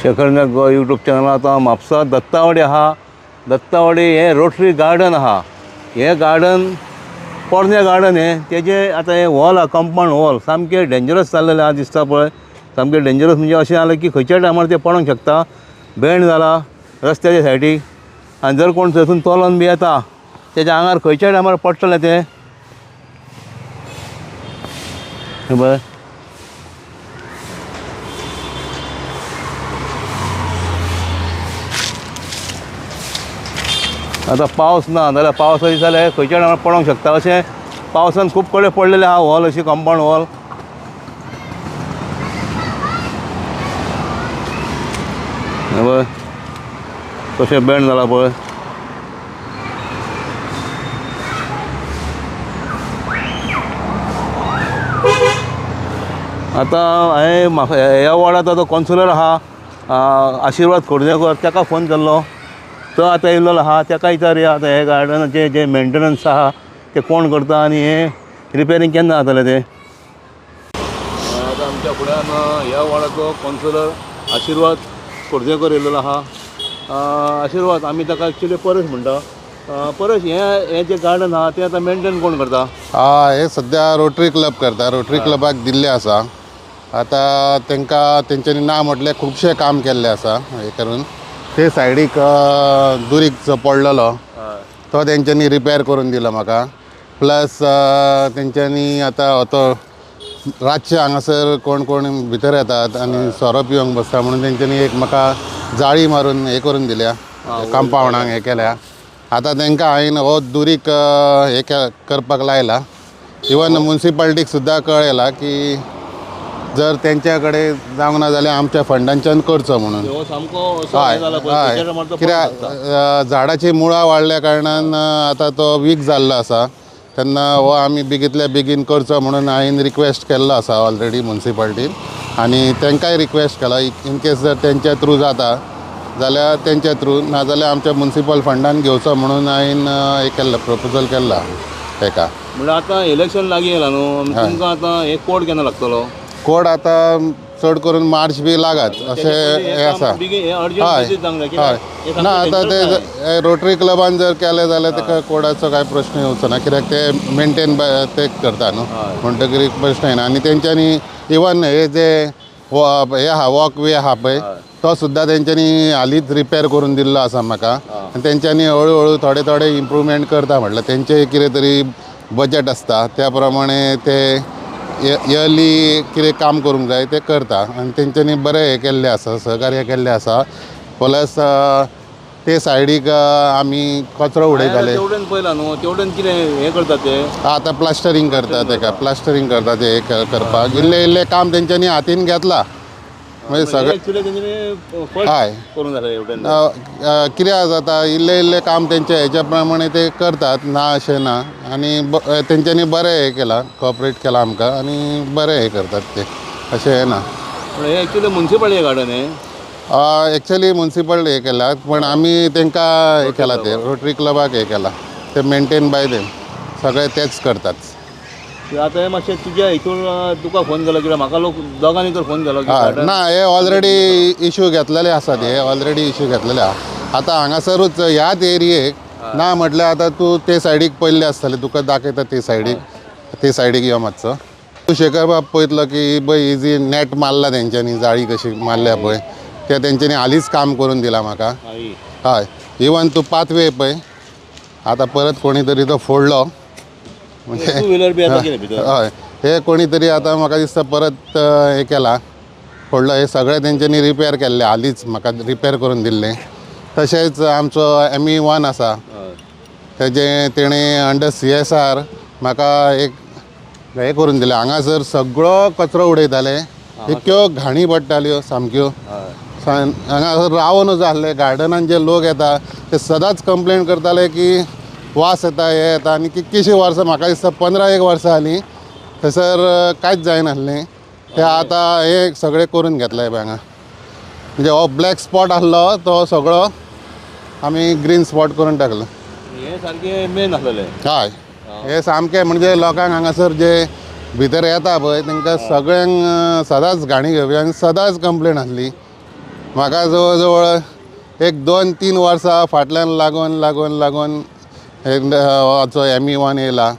शेखर नायक YouTube channel आतां म्हापसा दत्तावाडी आहा. दत्तावाडी हे रोटरी गार्डन आहा. हे गार्डन पोरने गार्डन तेजे आतां हे वॉल आहा, कंपाउंड वॉल सामकें डेंजरस जाल्लेलें आहा दिसता पळय. सामकें डेंजरस म्हणजे अशें जालें की खंयच्या टायमार तें पडोंक शकता. बेंड जाला रस्त्याच्या सायडीक आनी जर कोण थंयसून चलोन बी येता तेज्या आंगार खंयच्या टायमार पडटलें तें पळय. आतां पावस ना जाल्यार पावसा दिसाले खंयच्या टायमार पडोंक शकता. अशें पावसान खूब कडेन पडलेलें आहा वॉल, अशी कंपाउंड वॉल. पळय कशें बेंड जाला पळय. आतां हांवें म्हाका ह्या वॉर्डाचो तो कॉन्सुलर आहा आशिर्वाद खोर्जेकर, ताका फोन केल्लो. तो आतां येयल्लो आहा. ताका विचारया आतां हे गार्डनाचें जे मेंटेनन्स आहा तें कोण करता आनी हे रिपेरींग केन्ना जातलें तें. आतां आमच्या फुड्यान ह्या वॉर्डाचो कॉन्सुलर आशिर्वाद खोर्जेकर येयल्लो आहा. आशिर्वाद आमी ताका एक्चुली परस म्हणटा. परस हे जें गार्डन आहा तें आतां मेंटेन कोण करता? हे सद्या रोटरी क्लब करता. रोटरी क्लबाक दिल्लें आसा. आतां तांकां तेंच्यांनी ना म्हटल्यार खुबशें काम केल्लें आसा. हे करून ते सायडीक दुरीक जो पडलेलो तो तेंच्यांनी रिपेर करून दिलो म्हाका. प्लस तेंच्यांनी आतां तो रातचे हांगासर कोण कोण भितर येतात आनी सोरो पिवंक बसता म्हणून तेंच्यांनी एक म्हाका जाळी मारून हे करून दिल्या, कंपाउंडाक हे केल्या. आतां तांकां हांवें हो दुरीक हे करपाक लायला. इवन मुन्सिपाल्टीक सुद्दां कळयला की जर तेंच्या कडेन जावंक ना जाल्यार आमच्या फंडांच्यान करचो म्हणून. हय हय, कित्याक झाडाची मुळां वाडल्या कारणान आतां तो वीक जाल्लो आसा. तेन्ना हो आमी बेगींतल्या बेगीन करचो म्हणून हांवें रिक्वेस्ट केल्लो आसा ऑलरेडी मुन्सिपाल्टीन. आनी तांकांय रिक्वेस्ट केला इन केस जर तेंच्या थ्रू जाता जाल्यार तेंच्या थ्रू, नाजाल्यार आमच्या मुन्सिपल फंडान घेवचो म्हणून हांवें हे केल्लो, प्रपोजल केल्ला ताका. म्हणल्यार आतां इलेक्शन लागीं येयलां न्हू, तुमकां आतां एक कोड केन्ना लागतलो? कोड आतां चड करून मार्च बी लागत अशें हे आसा. हय हय, ना आतां ते रोटरी क्लबान जर केलें जाल्यार ताका कोडाचो कांय प्रश्न येवचो ना, कित्याक ते मेंटेन ते करता न्हू, म्हणटकीर प्रश्न येना. आनी तेंच्यांनी इवन हे जे हे आहा वॉक वे आहा पळय तो सुद्दां तेंच्यांनी हालींच रिपेर करून दिल्लो आसा म्हाका. आनी तेंच्यांनी हळू हळू थोडे थोडे इम्प्रूवमेंट करता. म्हटल्यार तेंचें कितें तरी बजेट आसता त्या प्रमाणे ते इयरली कितें काम करूंक जाय तें करता. आनी तेंच्यांनी बरें हें केल्लें आसा, सहकार्य केल्लें आसा. प्लस ते सायडीक आमी कचरो उडयताले. तेवडेन पयलां न्हू, तेवडेन कितें हें करता ते? आतां प्लास्टरींग करता ताका, प्लास्टरींग करता ते करपाक. इल्लें इल्लें काम तेंच्यांनी हातीन घेतलां. म्हणजे सगळें हय कित्याक जाता इल्लें इल्लें काम तेंचे हेच्या प्रमाणे ते करतात, ना अशें ना. आनी तेंच्यांनी बरें हें केलां, कॉपरेट केलां आमकां आनी बरें हें करतात ते, अशें हें ना. हे एक्चुली मुन्सिपाल्टी गार्डन हें एक्चुली मुन्सिपल हें केला, पण आमी तांकां हें केलां, ते रोटरी क्लबाक हें केलां. ते मेंटेन बाय देम, सगळे तेच करतात. आतां मातशें तुज्या हितून तुका फोन केलो कित्याक म्हाका लोक दोगांनी तर फोन केलो. ना हे ऑलरेडी इश्यू घेतलेले आसा, हे ऑलरेडी इश्यू घेतलेले आहा. आतां हांगासरूच ह्याच एरियेक ना म्हटल्यार आतां तूं ते सायडीक पयल्लें आसतलें, तुका दाखयता ते सायडीक यो मातसो. तूं शेखर बाब पळयतलो की पळय ही जी नॅट मारला तेंच्यांनी, जाळी कशी मारल्या पळय, ते तेंच्यांनी हालींच काम करून दिलां म्हाका. हय, इवन तूं पाथवे पळय आतां परत कोणी तरी तो फोडलो. म्हणजे हय, हे कोणी तरी आतां म्हाका दिसता परत हे केलां, फोडलो. हे सगळें तेंच्यांनी रिपेर केल्लें, हालींच म्हाका रिपेर करून दिल्लें. तशेंच आमचो ME1 आसा, तेजें तेणें अंडर CSR म्हाका एक हे करून दिलें. हांगासर सगळो कचरो उडयताले, इतक्यो घाणी पडटाल्यो सामक्यो. हांगासर रावनूच आसले. गार्डनान जे लोक येता ते सदांच कंप्लेन करताले की वास येता, हे येता. आनी कितकींशीं वर्सां, म्हाका दिसता 15-1 वर्सां जालीं थंयसर कांयच जायनासलें. ते आतां हे सगळें करून घेतलाय पळय हांगा. म्हणजे हो ब्लॅक स्पॉट आसलो तो सगळो आमी ग्रीन स्पॉट करून टाकलो. हे सारकें मेन आसलेलें. हय, हे सामकें म्हणजे लोकांक हांगासर जे भितर येता पळय तांकां सगळ्यांक सदांच घाणी घेवपी आनी सदांच कंप्लेन आसली. म्हाका जवळ एक 2-3 वर्सां फाटल्यान लागून एक जो ME1 येयला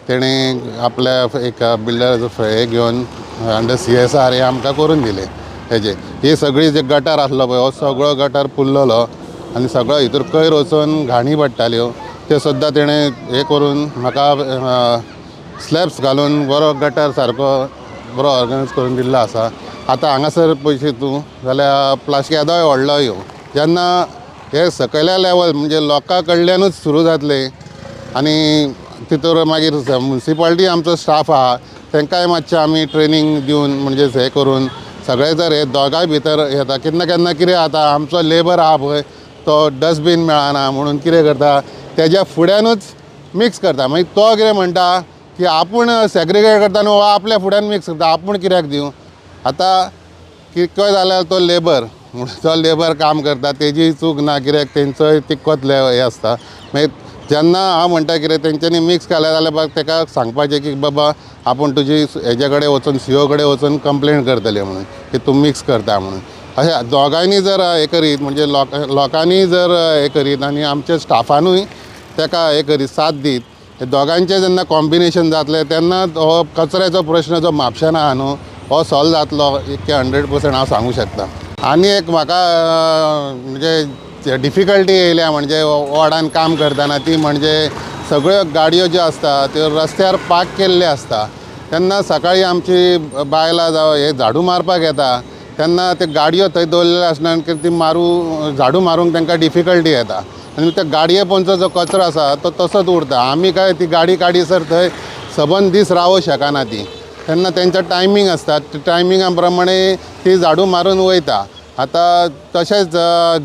तेणें आपल्या एक बिल्डर हे घेवन अंडर CSR हे आमकां करून दिले हेजे. ही सगळी जे गटार आसलो पळय हो सगळो गटार फुल्ललो आनी सगळो भितर कोयर वचून घाणी पडटाल्यो त्यो सुद्दां तेणें हे करून म्हाका स्लॅब्स घालून बरो गटार सारको बरो ऑर्गनायज करून दिल्लो आसा. आतां हांगासर पळयशी तूं जाल्यार प्लास्टीक येदोय व्हडलो यो जेन्ना हे सकयल्या लेवल म्हणजे लोकां कडल्यानूच सुरू जातले आनी तितूर मागीर म्युन्सिपाल्टी आमचो स्टाफ आहा तांकांय मातशें आमी ट्रेनींग दिवन म्हणजे हे करून सगळे जर हे दोगांय भितर येता केन्ना कितें जाता आमचो लेबर आहा पळय तो डस्टबीन मेळना म्हणून कितें करता तेज्या फुड्यानूच मिक्स करता. मागीर तो कितें म्हणटा की आपूण सॅग्रिगेट करता न्हू वा आपल्या फुड्यान मिक्स करता आपूण कित्याक दिवं. आतां कितें जाल्यार तो लेबर तो लेबर काम करता तेजी चूक ना कित्याक तेंचोय तितकोच हे आसता. मागीर जेन्ना हांव म्हणटा कितें तेंच्यांनी मिक्स केलें जाल्यार ताका सांगपाचें की बाबा आपूण तुजी हेजे कडेन वचून CO कडेन वचून कंप्लेंट करतले म्हणून की तूं मिक्स करता म्हणून. अशें दोगांयनी जर हे करीत म्हणजे लोकांनी जर हे करीत आनी आमच्या स्टाफानूय ताका हे करीत साथ दीत हे दोगांचें जेन्ना कॉम्बिनेशन जातलें तेन्ना हो कचऱ्याचो प्रश्न जो म्हापशान आहा न्हू हो सॉल्व जातलो इतकें 100% हांव सांगूं शकता. आनी एक म्हाका म्हणजे डिफिकल्टी येयल्या म्हणजे वॉर्डान काम करतना ती म्हणजे सगळ्यो गाडयो ज्यो आसता त्यो रस्त्यार पार्क केल्ले आसता तेन्ना सकाळीं आमची बायलां जावं हे झाडू मारपाक येता तेन्ना ते गाडयो थंय दवरलेल्यो आसना ती झाडू मारूंक तांकां डिफिकल्टी येता आनी त्या गाडये पोंदचो जो कचरो आसा तो तसोच उरता. आमी काय ती गाडी काडीसर थंय सबंद दीस रावूं शकना ती तेन्ना तेंचो टायमींग आसता टायमिंगा प्रमाणे ती झाडू मारून वयता. आतां तशेंच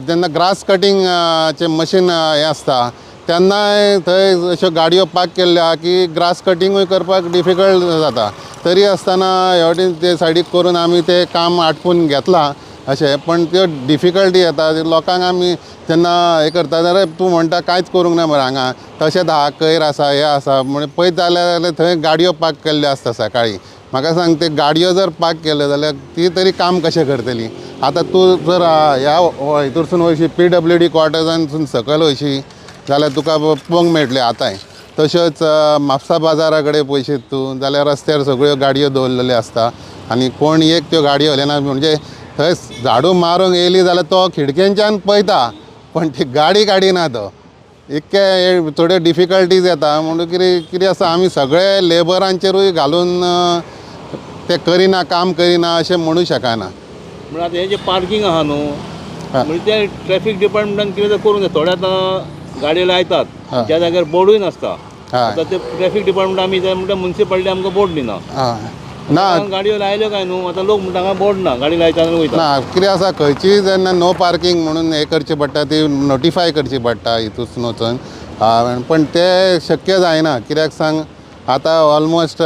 जेन्ना ग्रास कटींगचें मशीन हें आसता तेन्नाय थंय अश्यो गाडयो पार्क केल्ल्यो आहा की ग्रास कटिंगूय करपाक डिफिकल्ट जाता. तरी आसतना हेवटेन ते सायडीक करून आमी तें काम आटपून घेतलां अशें पण त्यो डिफिकल्टी येता लोकांक आमी जेन्ना हे करता जाल्यार तूं म्हणटा कांयच करूंक ना मरे हांगा तशेंच आहा कोयर आसा हे आसा म्हणजे पळयत जाल्यार थंय गाडयो पार्क केल्ल्यो आसता सकाळीं. म्हाका सांग ते गाडयो जर पार्क केल्यो जाल्यार ती तरी काम कशें करतली. आतां तूं जर ह्या हितूरसून वयशी PWD क्वॉर्टर्सानसून सकयल वयशी जाल्यार तुका पळोवंक मेळटलें आतांय. तश्योच म्हापसा बाजारा कडेन पळयशीत तूं जाल्यार रस्त्यार सगळ्यो गाडयो दवरलेल्यो आसता आनी कोण एक त्यो गाडयो व्हलेना म्हणजे थंय झाडू मारूंक येयली जाल्यार तो खिडक्यांच्यान पळयता पण ती गाडी काडिना तो इतके थोड्यो डिफिकल्टीज येता म्हणून कितें आसा आमी सगळे लेबरांचेरूय घालून ते करिना काम करिना अशें म्हणूं शकना. म्हणजे आतां हें जें पार्कींग आहा न्हू म्हणजे ते ट्रॅफिक डिपार्टमेंटान कितें करूंक जाय. थोडे आतां गाडयो लायतात ज्या जाग्यार बोर्डूय नासता. आतां ते ट्रॅफिक डिपार्टमेंट आमी जाय म्हणटा म्युन्सिपाल्टी आमकां बोर्ड दिना ना गाडयो लायल्यो काय न्हू. आतां लोक म्हणटा हांगा बोर्ड ना गाडी लायता आनी वयता ना कितें आसा खंयचीय जेन्ना नो पार्किंग म्हणून हे करची पडटा ती नोटिफाय करची पडटा हितून वचून पण ते शक्य जायना कित्याक सांग आतां ऑलमोस्ट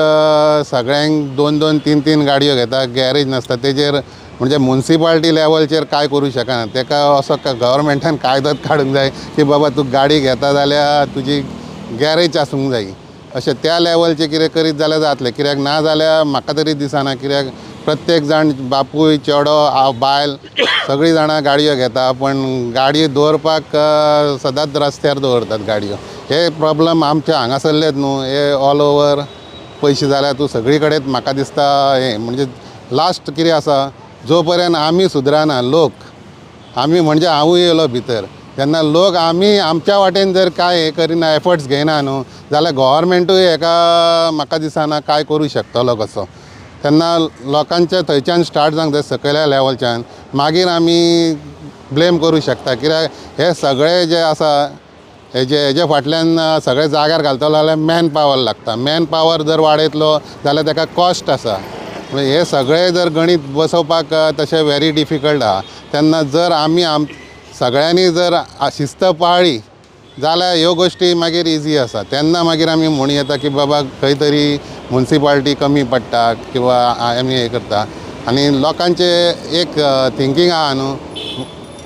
सगळ्यांक 2-2, 3-3 गाडयो घेता गॅरेज नासता तेजेर म्हणजे म्युन्सिपाल्टी लेवलचेर काय करूं शकना. ताका असो गव्हर्मेंटान कायदोच काडूंक जाय की बाबा तूं गाडी घेता जाल्यार तुजी गॅरेज आसूंक जाय अशें त्या लेवलचें कितें करीत जाल्यार जातलें. कित्याक ना जाल्यार म्हाका तरी दिसना कित्याक प्रत्येक जाण बापूय चेडो बायल सगळीं जाणां गाडयो घेता पण गाडयो दवरपाक सदांच रस्त्यार दवरतात गाडयो. हे प्रॉब्लम आमचे हांगासरलेच न्हू हे ऑल ओवर पयशे जाल्यार तूं सगळी कडेन म्हाका दिसता हे म्हणजे लास्ट कितें आसा जो पर्यंत आमी सुदराना लोक आमी म्हणजे हांवूय येयलो भितर तेन्ना लोक आमी आमच्या वाटेन जर काय हे करिना एफर्ट्स घेयना न्हू जाल्यार गव्हर्मेंटूय हेका म्हाका दिसना काय करूं शकतलो कसो. तेन्ना लोकांच्या थंयच्यान स्टार्ट जावंक जाय सकयल्या लेवलच्यान मागीर आमी ब्लेम करूं शकता. कित्याक हे सगळे जे आसा हेजे फाटल्यान सगळे जाग्यार घालतलो जाल्यार मॅन पावर लागता. मॅन पावर जर वाडयतलो जाल्यार ताका कॉस्ट आसा. हे सगळे जर गणीत बसोवपाक तशें व्हेरी डिफिकल्ट आहा. तेन्ना जर आमी सगळ्यांनी जर शिस्त पाळ्ळी जाल्यार ह्यो गोश्टी मागीर इजी आसा. तेन्ना मागीर आमी म्हणूं येता की बाबा खंय तरी म्युन्सिपाल्टी कमी पडटा किंवा आमी हे करता. आनी लोकांचे एक थिंकींग आहा न्हू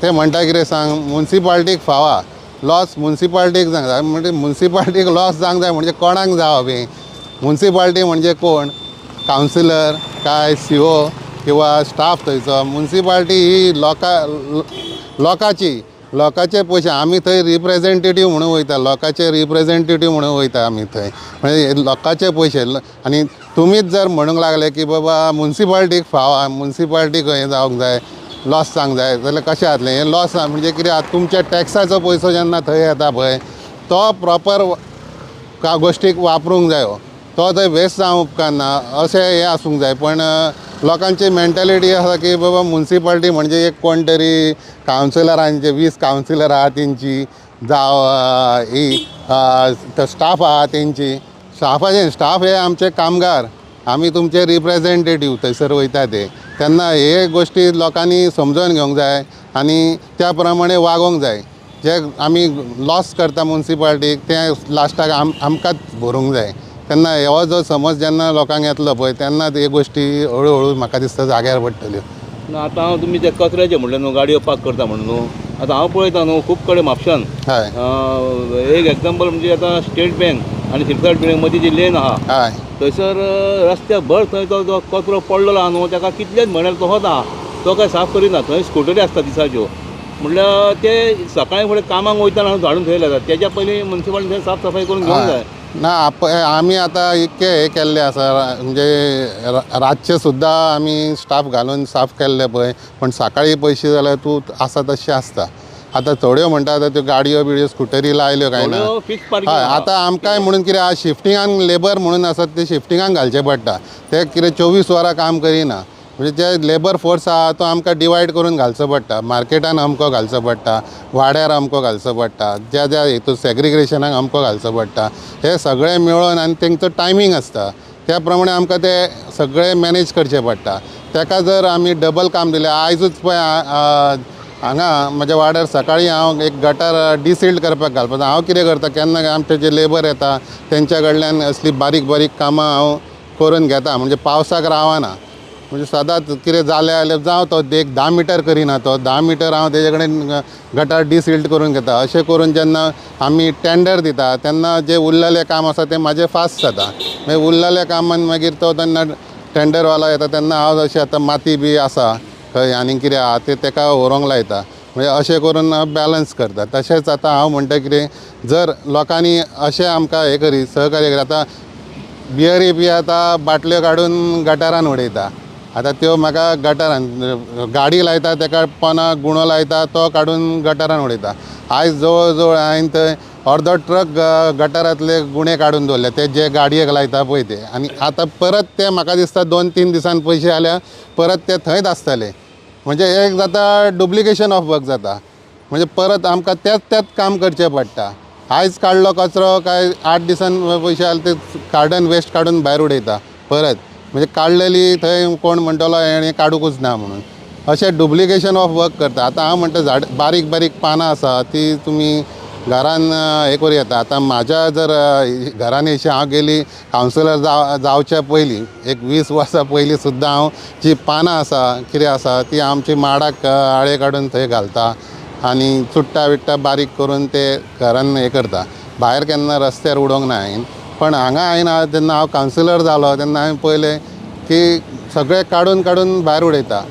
ते म्हणटा कितें सांग म्युन्सिपाल्टीक फावा लॉस म्युन्सिपाल्टीक जावंक जाय म्हणजे म्युन्सिपाल्टीक लॉस जावंक जाय म्हणजे कोणाक जावप हे म्युन्सिपाल्टी म्हणजे कोण कावन्सिलर काय CO किंवा स्टाफ थंयचो म्युन्सिपाल्टी ही लोकाचे पयशे आमी थंय रिप्रेझेंटेटीव म्हणून वयता लोकाचे रिप्रेझेंटेटीव म्हणून वयता आमी थंय म्हणजे लोकाचे पयशे आनी तुमीच जर म्हणूंक लागले की बाबा म्युन्सिपाल्टीक फाव म्युन्सिपाल्टीक हें जावंक जाय लॉस जावंक जाय जाल्यार कशें जातलें हें लॉस म्हणजे कितें तुमच्या टॅक्साचो पयसो जेन्ना थंय येता पळय तो प्रॉपर गोश्टीक वापरूंक जायो तो थंय वेस्ट जावं उपकारना अशें हें आसूंक जाय पण लोकांची मेंटेलिटी आसा की बाबा म्युन्सिपाल्टी म्हणजे एक कोण तरी कावन्सिलरांचे 20 कावन्सिलर आहा तेंची जावं ही स्टाफ आहा तेंची स्टाफ हे आमचे कामगार आमी तुमचे रिप्रेझेंटेटीव थंयसर वयता ते तेन्ना हे गोश्टी लोकांनी समजून घेवंक जाय आनी त्या प्रमाणे वागोवंक जाय जे आमी लॉस करता म्युन्सिपाल्टीक तें लास्टाक आमकांच भरूंक जाय तेन्ना हो जो समज जेन्ना लोकांक येतलो पळय तेन्ना हे गोश्टी हळू हळू म्हाका दिसता जाग्यार पडटल्यो आतां हांव तुमी ते कचऱ्याचे म्हणलें न्हू गाडयो पार्क करता म्हणून न्हू आतां हांव पळयता न्हू खूब कडेन म्हापशान हय एक एग्जाम्पल म्हणजे आतां स्टेट बँक आनी सिक्युरिटी बँक मदीं जी लेन आहा हय थंयसर रस्त्या भर थंय तो जो कचरो पडलेलो आहा न्हू ताका कितलेच म्हळ्यार तोच आहा तो काय साफ करिना थंय स्कुटरी आसता दिसाच्यो म्हणल्यार ते सकाळीं फुडें कामाक वयतना हांव झाडून थंय येतात तेच्या पयलीं म्युन्सिपाल्टी थंय साफ सफाई करून घेवंक जाय ना आमी आतां इतके हे केल्ले आसा म्हणजे रातचे सुद्दां आमी स्टाफ घालून साफ केल्ले पळय पण सकाळीं पयशे जाल्यार तूं आसा तशें आसता आतां थोड्यो म्हणटा आतां त्यो गाडयो बिडयो स्कुटरी लायल्यो काय ना हय आतां आमकांय म्हणून कितें आहा शिफ्टिंगांक लेबर म्हणून आसात ते शिफ्टिंगांक घालचे पडटा ते कितें 24 वरां काम करिना म्हणजे जे लेबर फोर्स आहा तो आमकां डिवायड करून घालचो पडटा मार्केटान अमको घालचो पडटा वाड्यार अमको घालचो पडटा ज्या हितून सेग्रिगेशनाक अमको घालचो पडटा हे सगळें मेळोन आनी तेंचो टायमींग आसता त्या प्रमाणे आमकां ते सगळें मॅनेज करचें पडटा ताका जर आमी डबल काम दिलें आयजूच पळय हांगा म्हज्या वाड्यार सकाळीं हांव एक गटार डिसिल्ड करपाक घालपाचो हांव कितें करता केन्ना आमचे जे लेबर येता तेंच्या कडल्यान असली बारीक बारीक कामां हांव करून घेता म्हणजे पावसाक रावना म्हणजे सदांच कितें जालें जाल्यार जावं तो एक 10 मिटर करिना तो 10 मिटर हांव तेजे कडेन गटार डिसिल्ड करून घेता अशें करून जेन्ना आमी टेंडर दिता तेन्ना जे उरलेलें काम आसा तें म्हाजें फास्ट जाता मागीर उरलेल्या कामान मागीर तो तेन्ना टेंडरवालो येता तेन्ना हांव अशें आतां माती बी आसा खंय आनी कितें आहा तें ताका व्हरूंक लायता म्हणजे अशें करून बॅलन्स करता तशेंच आतां हांव म्हणटा कितें जर लोकांनी अशें आमकां हें करी सहकार्य करी आतां बियरी बी आतां बाटल्यो काडून गटारान उडयता आतां त्यो म्हाका गटारान गाडी लायता ताका पोना गुणो लायता तो काडून गटारान उडयता आयज जवळ जवळ हांवें थंय अर्दो ट्रक गटारांतले गुणे काडून दवरले ते जे गाडयेक लायता पळय ते आनी आतां परत ते म्हाका दिसता 2-3 दिसान पयशे जाल्यार परत ते थंयच आसतले म्हणजे एक जाता डुप्लिकेशन ऑफ वर्क जाता म्हणजे परत आमकां तेच काम करचें पडटा आयज काडलो कचरो काय 8 दिसान पयशे जाले ते गार्डन वेस्ट काडून भायर उडयता परत म्हणजे काडलेली थंय कोण म्हणटलो हेणें काडूंकूच ना म्हणून अशें डुप्लिकेशन ऑफ वर्क करता आतां हांव म्हणटा बारीक बारीक पानां आसा ती तुमी घरान हें करूं येता आतां म्हाज्या जर घरान अशें हांव गेली कावन्सिलर जावच्या पयलीं एक 20 वर्सां पयलीं सुद्दां हांव जी पानां आसा कितें आसा ती आमची माडाक आळे काडून थंय घालता आनी चुट्टा बिट्टा बारीक करून ते घरान हें करता भायर केन्ना रस्त्यार उडोवंक ना हांवें पण हांगा हांवें जेन्ना हांव कावन्सिलर जालो तेन्ना हांवें पळयलें की सगळें काडून काडून भायर उडयता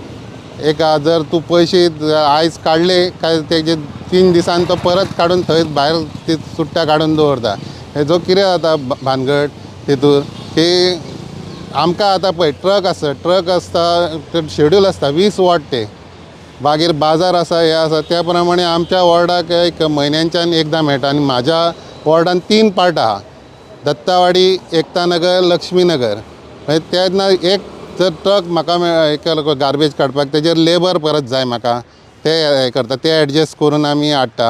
एक जर तूं पयशे आयज काडले काय तेजे 3 दिसान तो परत काडून थंय भायर ती चुट्टा काडून दवरता हेजो कितें जाता भानगड तितूर की आमकां आतां पळय ट्रक आसता शेड्यूल आसता 20 वॉट ते मागीर बाजार आसा हे आसा त्या प्रमाणे आमच्या वॉर्डाक एक म्हयन्याच्यान एकदां मेळटा आनी म्हाज्या वॉर्डान 3 पार्ट आहा दत्तावाडी एकता नगर लक्ष्मी नगर तेन्ना एक जर ट्रक म्हाका हे केलो गार्बेज काडपाक तेजेर लेबर परत जाय म्हाका ते हे करता ते एडजस्ट करून आमी हाडटा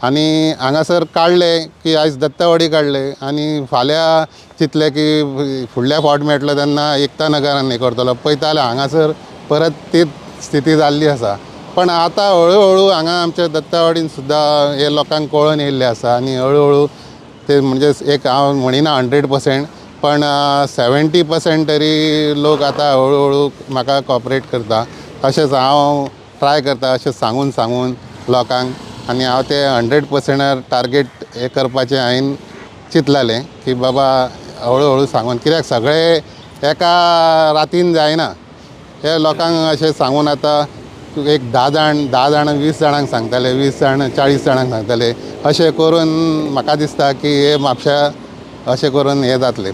आनी हांगासर काडले की आयज दत्तावाडी काडले आनी फाल्यां चिंतले की फुडल्या फावट मेळटलो तेन्ना एकता नगरान हे करतलो पळयता जाल्यार हांगासर परत ती स्थिती जाल्ली आसा पण आतां हळू हळू हांगा आमच्या दत्तावाडीन सुद्दां हे लोकांक कळून येयल्लें आसा आनी हळू हळू ते म्हणजे एक हांव म्हणिना 100% पण 70% तरी लोक आतां हळू हळू म्हाका कॉपरेट करता अशेंच हांव ट्राय करता अशें सांगून लोकांक आनी हांव ते 100% टार्गेट हे करपाचें हांवें चिंतलेलें की बाबा हळू हळू सांगून कित्याक सगळें एका रातीन जायना हे लोकांक अशें सांगून आतां तुका एक 10 जाण 20 जाणांक सांगताले, 20 जाण 40 जाणांक सांगताले, अशें करून म्हाका दिसता की हे म्हापशा अशें करून हें जातलें.